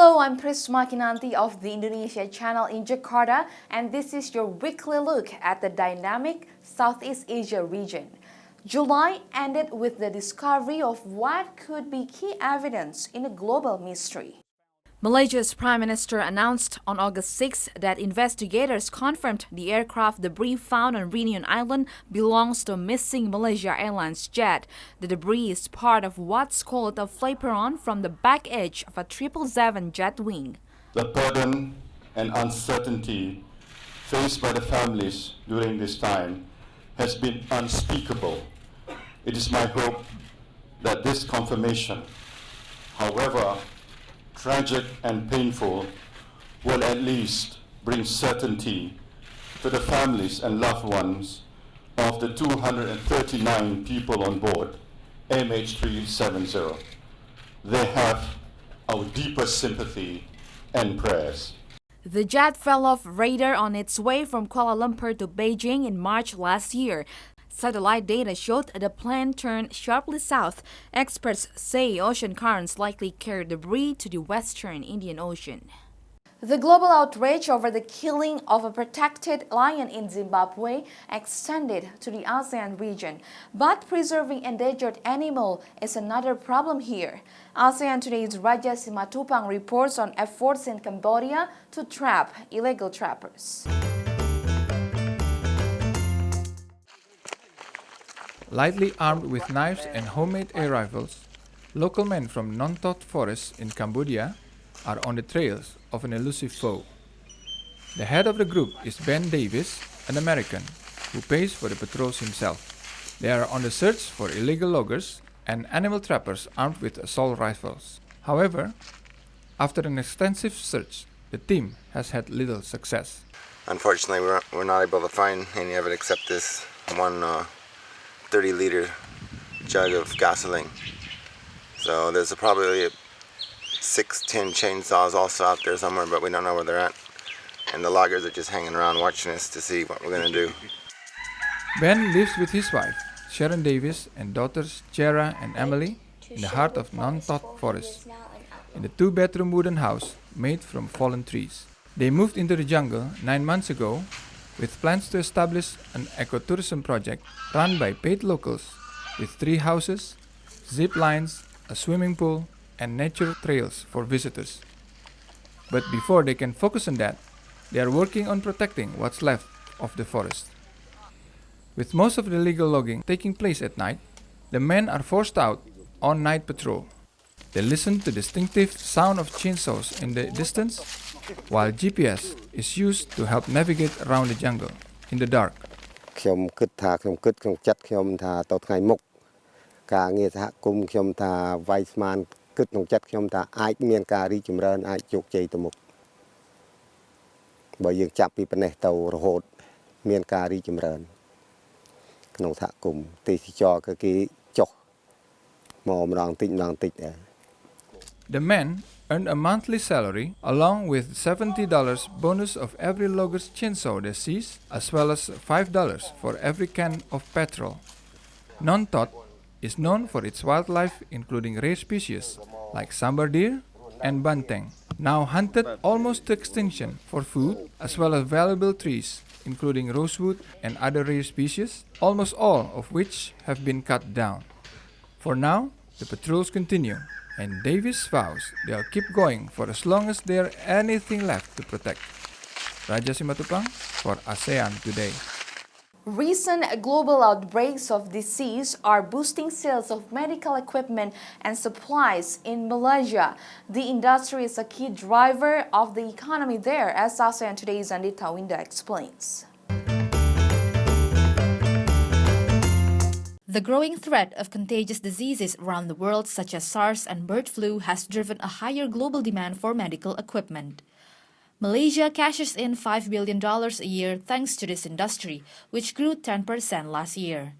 Hello, I'm Prisma Kinanti of the Indonesia channel in Jakarta, and this is your weekly look at the dynamic Southeast Asia region. July ended with the discovery of what could be key evidence in a global mystery. Malaysia's Prime Minister announced on August 6 that investigators confirmed the aircraft debris found on Reunion Island belongs to a missing Malaysia Airlines jet. The debris is part of what's called a flaperon from the back edge of a 777 jet wing. The burden and uncertainty faced by the families during this time has been unspeakable. It is my hope that this confirmation, however tragic and painful, will at least bring certainty to the families and loved ones of the 239 people on board MH370. They have our deepest sympathy and prayers. The jet fell off radar on its way from Kuala Lumpur to Beijing in March last year. Satellite data showed the plane turned sharply south. Experts say ocean currents likely carried debris to the western Indian Ocean. The global outrage over the killing of a protected lion in Zimbabwe extended to the ASEAN region. But preserving endangered animal is another problem here. ASEAN Today's Raja Simatupang reports on efforts in Cambodia to trap illegal trappers. Lightly armed with knives and homemade air rifles, local men from Non Tot Forest in Cambodia are on the trails of an elusive foe. The head of the group is Ben Davis, an American, who pays for the patrols himself. They are on the search for illegal loggers and animal trappers armed with assault rifles. However, after an extensive search, the team has had little success. Unfortunately, we're not able to find any of it except this one 30-liter jug of gasoline. So there's probably 6-10 chainsaws also out there somewhere, but we don't know where they're at. And the loggers are just hanging around watching us to see what we're going to do. Ben lives with his wife, Sharon Davis, and daughters Chera and Emily in the heart of Non Tot Forest, in a 2-bedroom wooden house made from fallen trees. They moved into the jungle 9 months ago with plans to establish an ecotourism project run by paid locals with 3 houses, zip lines, a swimming pool, and nature trails for visitors. But before they can focus on that, they are working on protecting what's left of the forest. With most of the illegal logging taking place at night, the men are forced out on night patrol. They listen to distinctive sound of chainsaws in the distance, while GPS is used to help navigate around the jungle in the dark. ខ្ញុំគិតថាក្នុងចិត្តខ្ញុំថាទៅថ្ងៃមុខការងារសហគមន៍ខ្ញុំថាវាយស្មានគិតក្នុងចិត្តខ្ញុំថាអាចមានការរីកចម្រើនអាចជោគជ័យទៅមុខបើយើងចាប់ពីប៉ុណ្ណេះទៅរហូតមានការរីកចម្រើនក្នុងសហគមន៍ទេសចរគឺគេចុះមកម្ដងតិចដែរ The men earn a monthly salary along with $70 bonus of every logger's chainsaw they seize, as well as $5 for every can of petrol. Non Tot is known for its wildlife, including rare species like sambar deer and banteng, now hunted almost to extinction for food, as well as valuable trees, including rosewood and other rare species, almost all of which have been cut down. For now, the patrols continue, and Davis vows they'll keep going for as long as there's anything left to protect. Raja Simatupang for ASEAN Today. Recent global outbreaks of disease are boosting sales of medical equipment and supplies in Malaysia. The industry is a key driver of the economy there, as ASEAN Today's Andita Winda explains. The growing threat of contagious diseases around the world, such as SARS and bird flu, has driven a higher global demand for medical equipment. Malaysia cashes in $5 billion a year thanks to this industry, which grew 10% last year.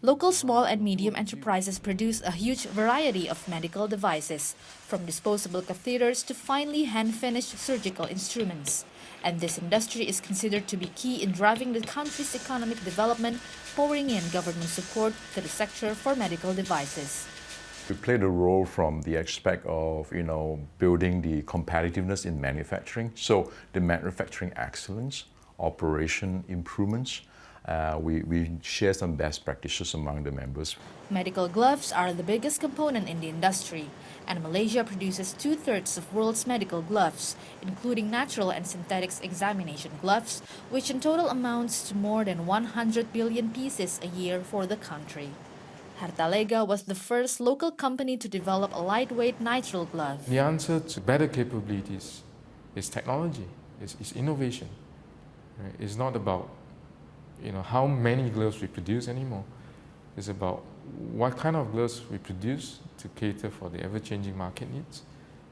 Local small and medium enterprises produce a huge variety of medical devices, from disposable catheters to finely hand-finished surgical instruments. And this industry is considered to be key in driving the country's economic development, pouring in government support to the sector for medical devices. We played a role from the aspect of, building the competitiveness in manufacturing. So the manufacturing excellence, operation improvements, we share some best practices among the members. Medical gloves are the biggest component in the industry, and Malaysia produces 2/3 of world's medical gloves, including natural and synthetics examination gloves, which in total amounts to more than 100 billion pieces a year for the country. Hartalega was the first local company to develop a lightweight nitrile glove. The answer to better capabilities is technology, is innovation. Right? It's not about how many gloves we produce anymore. It's about what kind of gloves we produce to cater for the ever-changing market needs.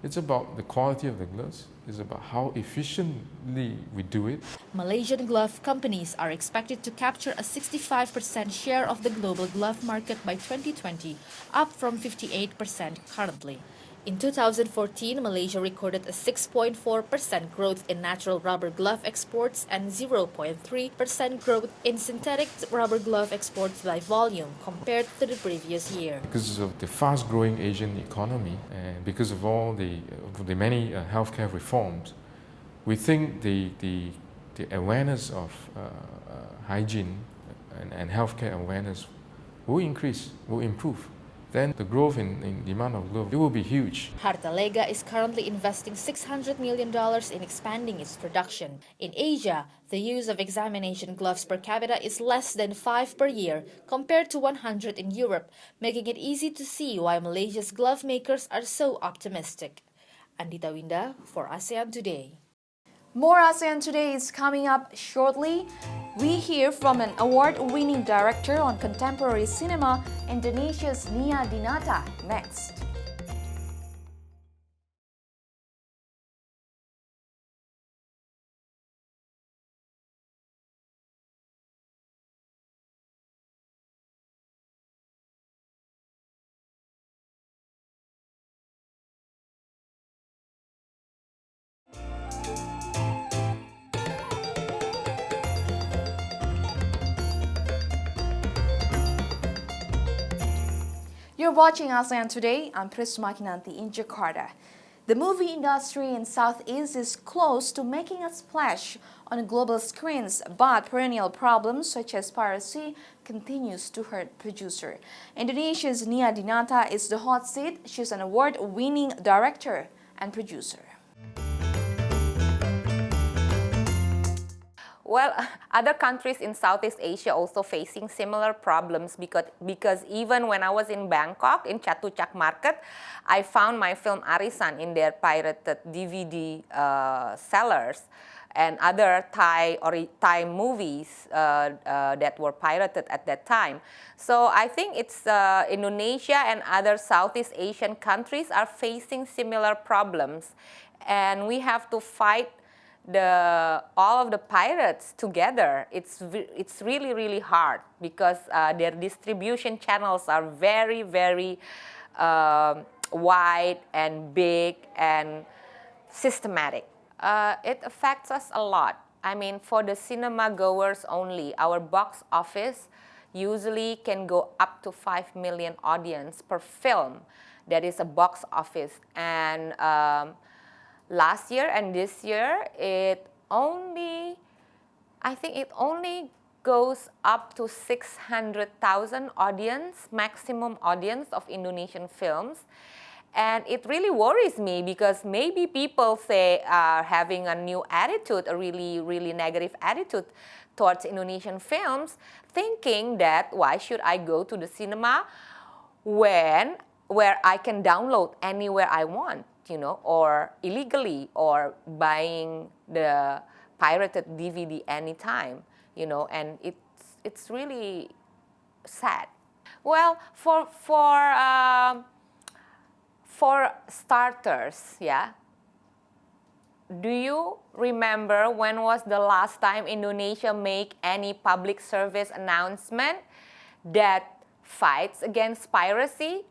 It's about the quality of the gloves. It's about how efficiently we do it. Malaysian glove companies are expected to capture a 65% share of the global glove market by 2020, up from 58% currently. In 2014, Malaysia recorded a 6.4% growth in natural rubber glove exports and 0.3% growth in synthetic rubber glove exports by volume compared to the previous year. Because of the fast-growing Asian economy and because of all the many healthcare reforms, we think the awareness of hygiene and healthcare awareness will increase, will improve. Then the growth in demand of gloves, it will be huge. Hartalega is currently investing $600 million in expanding its production. In Asia, the use of examination gloves per capita is less than 5 per year, compared to 100 in Europe, making it easy to see why Malaysia's glove makers are so optimistic. Andita Winda for ASEAN Today. More ASEAN Today is coming up shortly. We hear from an award-winning director on contemporary cinema, Indonesia's Nia Dinata, next. You're watching ASEAN Today. I'm Prisma Kinanti in Jakarta. The movie industry in Southeast is close to making a splash on global screens, but perennial problems such as piracy continues to hurt producer. Indonesia's Nia Dinata is the hot seat. She's an award-winning director and producer. Well, other countries in Southeast Asia also facing similar problems because even when I was in Bangkok, in Chatuchak Market, I found my film Arisan in their pirated DVD sellers and other Thai movies that were pirated at that time. So I think it's Indonesia and other Southeast Asian countries are facing similar problems, and we have to fight all of the pirates together. It's really hard because their distribution channels are very wide and big and systematic. It affects us a lot. I mean, for the cinema goers only, our box office usually can go up to 5 million audience per film. That is a box office, and last year and this year, I think it only goes up to 600,000 audience, maximum audience of Indonesian films. And it really worries me because maybe people say are having a new attitude, a really negative attitude towards Indonesian films, thinking that why should I go to the cinema where I can download anywhere I want, or illegally, or buying the pirated DVD anytime, and it's really sad. Well, for starters, yeah. Do you remember when was the last time Indonesia made any public service announcement that fights against piracy?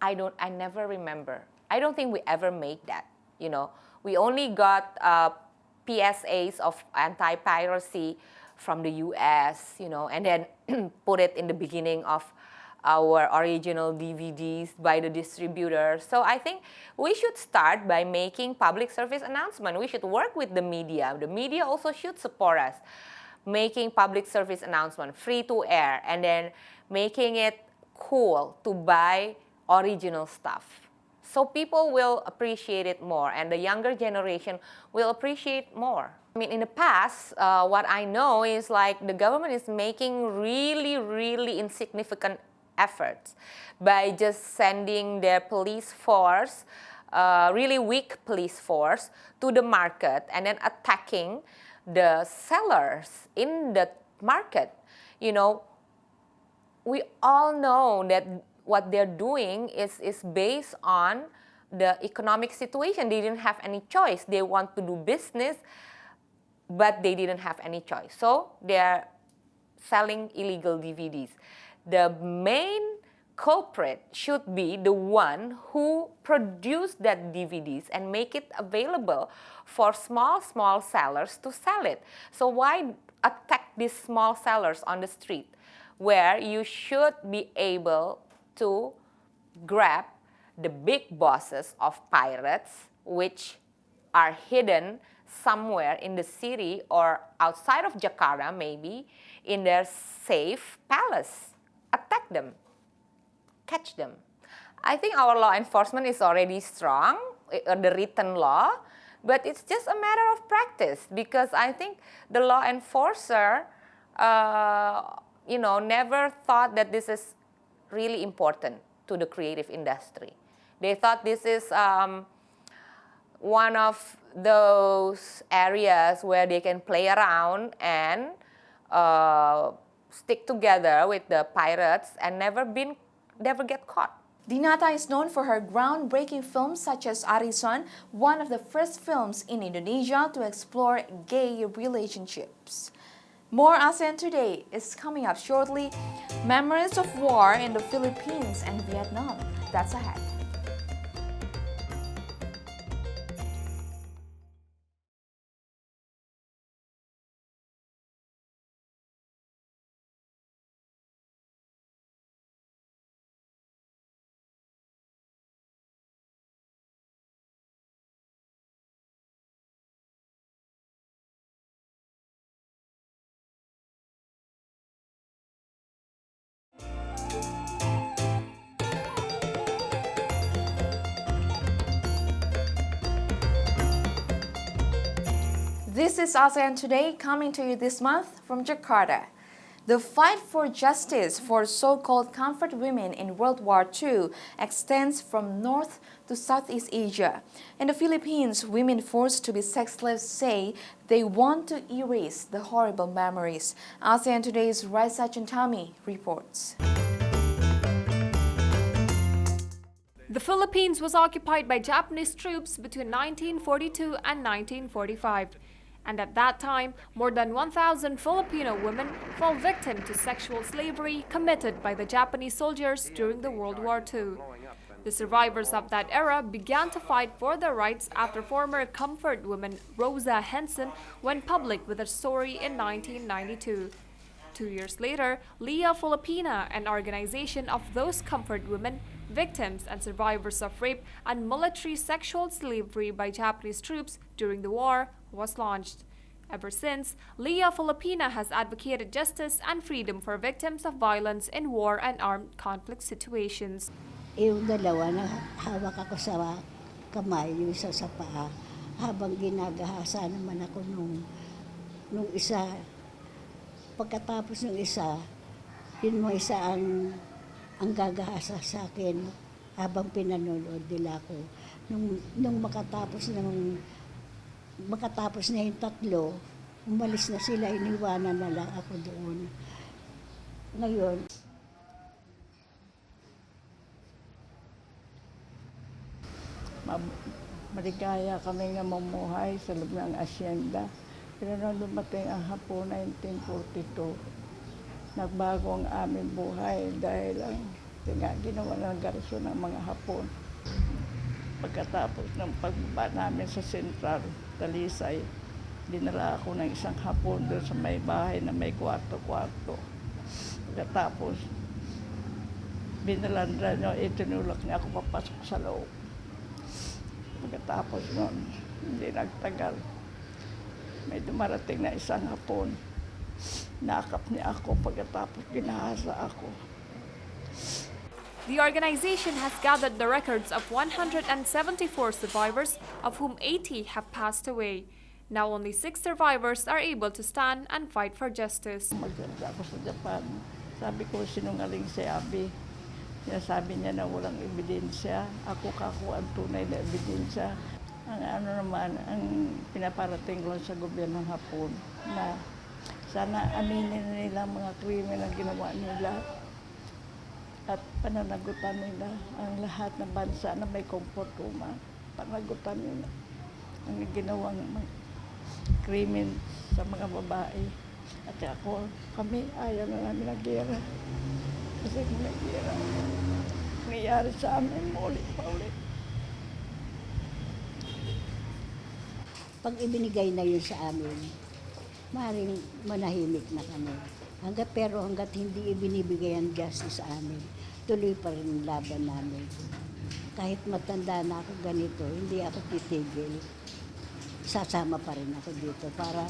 I never remember. I don't think we ever made that. We only got PSAs of anti-piracy from the U.S. And then put it in the beginning of our original DVDs by the distributor. So I think we should start by making public service announcement. We should work with the media. The media also should support us, making public service announcement, free to air, and then making it cool to buy original stuff. So people will appreciate it more, and the younger generation will appreciate more. I mean, in the past, what I know is like the government is making really, really insignificant efforts by just sending their police force, really weak police force, to the market and then attacking the sellers in the market. You know, we all know that what they're doing is based on the economic situation. They didn't have any choice. They want to do business, but they didn't have any choice. So they're selling illegal DVDs. The main culprit should be the one who produced that DVDs and make it available for small sellers to sell it. So why attack these small sellers on the street, where you should be able to grab the big bosses of pirates, which are hidden somewhere in the city or outside of Jakarta, maybe in their safe palace. Attack them, catch them. I think our law enforcement is already strong, the written law, but it's just a matter of practice, because I think the law enforcer, never thought that this is really important to the creative industry. They thought this is one of those areas where they can play around and stick together with the pirates and never get caught. Dinata is known for her groundbreaking films such as Arisan, one of the first films in Indonesia to explore gay relationships. More ASEAN Today is coming up shortly. Memories of war in the Philippines and Vietnam. That's ahead. This is ASEAN Today, coming to you this month from Jakarta. The fight for justice for so-called comfort women in World War II extends from North to Southeast Asia. In the Philippines, women forced to be sex slaves say they want to erase the horrible memories. ASEAN Today's Raisa Chantami reports. The Philippines was occupied by Japanese troops between 1942 and 1945. And at that time, more than 1,000 Filipino women fell victim to sexual slavery committed by the Japanese soldiers during the World War II. The survivors of that era began to fight for their rights after former comfort woman Rosa Henson went public with her story in 1992. 2 years later, Leah Filipina, an organization of those comfort women, victims and survivors of rape and military sexual slavery by Japanese troops during the war, was launched. Ever since, Leah Filipina has advocated justice and freedom for victims of violence in war and armed conflict situations. Yung dalawa na hawak ako sa kamay, yung isa sa paa, habang ginagahasa naman ako nung isa. Pagkatapos ng isa, yun mo isa ang gagahasa sa akin habang pinanonood nila ako. Nung makatapos na yung tatlo, umalis na sila, iniwanan na lang ako doon. Ngayon, maligaya kami nga mamuhay sa loob ng asyenda. Pero nung dumating ang Hapon 1942, nagbago ang aming buhay dahil ang ginawa ng garson ng mga Hapon. Pagkatapos ng pagbaba namin sa Sentral, Talisay, dinala ako ng isang Hapon doon sa may bahay na may kwarto-kwarto. Pagkatapos, Binalandra niyo, itinulak niya ako papasok sa loob. Pagkatapos noon, hindi nagtagal. May dumarating na isang hapon. Nakap niya ako pagkatapos ginahasa ako. The organization has gathered the records of 174 survivors, of whom 80 have passed away. Now only 6 survivors are able to stand and fight for justice. Magsalita ako sa Japan. Sabi ko, sinungaling si Abi. Sinasabi niya na walang ebidensya. Ako kakuha ang tunay na ebidensya. Ang pinaparating ko sa gobyerno ng Hapon na sana aminin nila mga krimen na ginawa nila at pananagutan nila ang lahat ng bansa na may komportuma. Panagutan nila ang ginawang krimen sa mga babae. At ako, kami ayaw na namin ng gera. Kasi kung may gera, nangyayari sa amin ulit pa ulit. Pag ibinigay na yun sa amin, maaaring manahimik na kami. Pero hanggat hindi ibinibigay ang justice sa amin, tuloy pa rin ang laban namin. Kahit matanda na ako ganito, hindi ako titigil. Sasama pa rin ako dito para...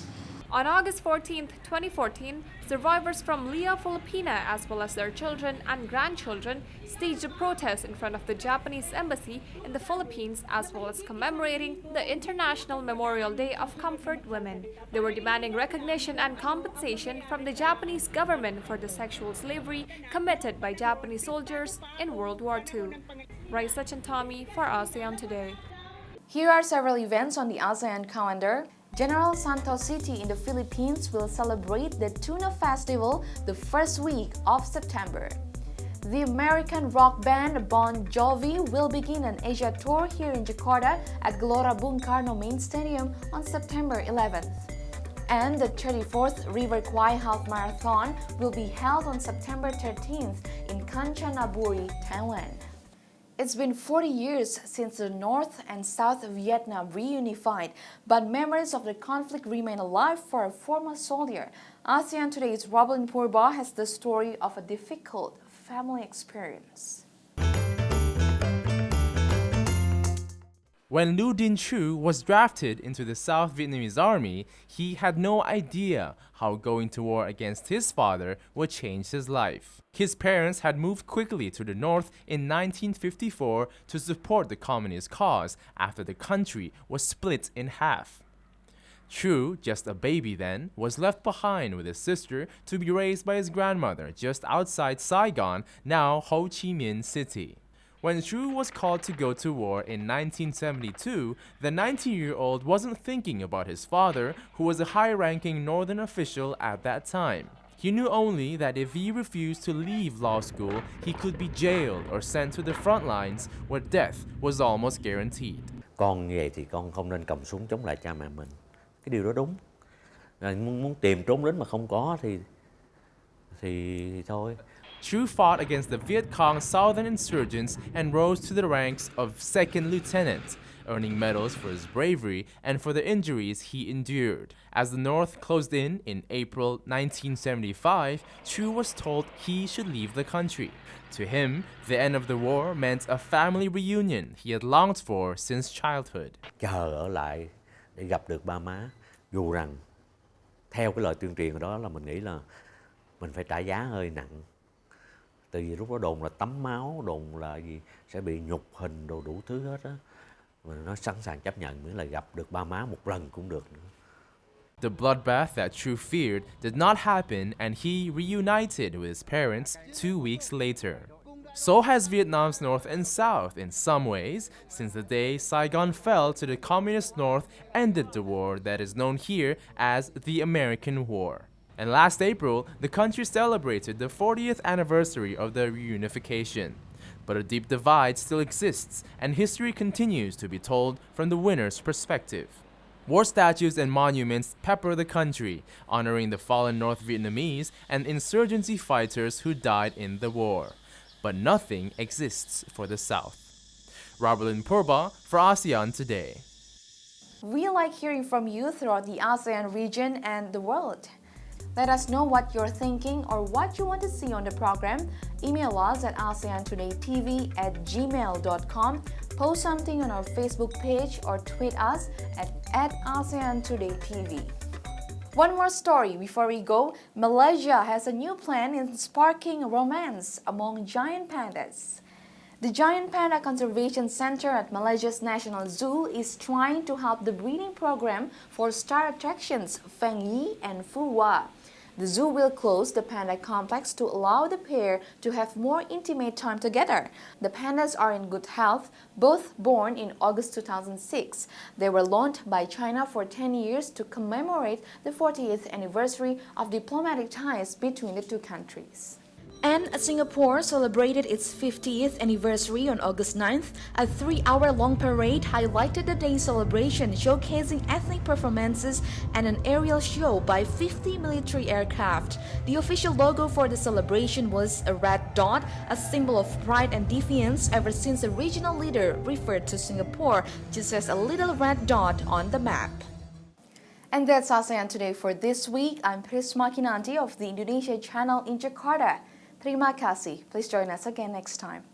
On August 14, 2014, survivors from Lea, Filipina, as well as their children and grandchildren, staged a protest in front of the Japanese embassy in the Philippines, as well as commemorating the International Memorial Day of Comfort Women. They were demanding recognition and compensation from the Japanese government for the sexual slavery committed by Japanese soldiers in World War II. Raisa Chantami for ASEAN Today. Here are several events on the ASEAN calendar. General Santos City in the Philippines will celebrate the Tuna Festival the first week of September. The American rock band Bon Jovi will begin an Asia tour here in Jakarta at Gelora Bung Karno Main Stadium on September 11th. And the 34th River Kwai Half Marathon will be held on September 13th in Kanchanaburi, Taiwan. It's been 40 years since the North and South Vietnam reunified, but memories of the conflict remain alive for a former soldier. ASEAN Today's Robin Purba has the story of a difficult family experience. When Lu Din Chu was drafted into the South Vietnamese army, he had no idea how going to war against his father would change his life. His parents had moved quickly to the north in 1954 to support the communist cause after the country was split in half. Chu, just a baby then, was left behind with his sister to be raised by his grandmother just outside Saigon, now Ho Chi Minh City. When Chu was called to go to war in 1972, the 19-year-old wasn't thinking about his father, who was a high-ranking northern official at that time. He knew only that if he refused to leave law school, he could be jailed or sent to the front lines where death was almost guaranteed. Con như vậy thì con không nên cầm súng chống lại cha mẹ mình. Cái điều đó đúng. Muốn tìm trốn lính mà không có thì thôi. Chu fought against the Viet Cong southern insurgents and rose to the ranks of second lieutenant, earning medals for his bravery and for the injuries he endured. As the North closed in April 1975, Chu was told he should leave the country. To him, the end of the war meant a family reunion he had longed for since childhood. Chờ ở lại để gặp được ba má, dù rằng theo cái lời tuyên truyền đó là mình nghĩ là mình phải trả giá hơi nặng. Tại vì lúc đó đồn là tắm máu, đồn là gì sẽ bị nhục hình đồ đủ thứ hết á. Mình nó sẵn sàng chấp nhận miễn là gặp được ba má một lần cũng được nữa. The bloodbath that Chu feared did not happen, and he reunited with his parents 2 weeks later. So has Vietnam's North and South in some ways, since the day Saigon fell to the Communist North ended the war that is known here as the American War. And last April, the country celebrated the 40th anniversary of the reunification. But a deep divide still exists, and history continues to be told from the winner's perspective. War statues and monuments pepper the country, honoring the fallen North Vietnamese and insurgency fighters who died in the war. But nothing exists for the South. Robert Purba for ASEAN Today. We like hearing from you throughout the ASEAN region and the world. Let us know what you're thinking or what you want to see on the program. Email us at aseantodaytv@gmail.com, post something on our Facebook page or tweet us at ASEANTodayTV. One more story before we go. Malaysia has a new plan in sparking romance among giant pandas. The Giant Panda Conservation Center at Malaysia's National Zoo is trying to help the breeding program for star attractions Feng Yi and Fu Hua. The zoo will close the panda complex to allow the pair to have more intimate time together. The pandas are in good health, both born in August 2006. They were loaned by China for 10 years to commemorate the 40th anniversary of diplomatic ties between the two countries. And Singapore celebrated its 50th anniversary on August 9th. A 3-hour-long parade highlighted the day's celebration, showcasing ethnic performances and an aerial show by 50 military aircraft. The official logo for the celebration was a red dot, a symbol of pride and defiance ever since the regional leader referred to Singapore just as a little red dot on the map. And that's ASEAN Today for this week. I'm Prisma Kinanti of the Indonesia channel in Jakarta. Terima kasih. Please join us again next time.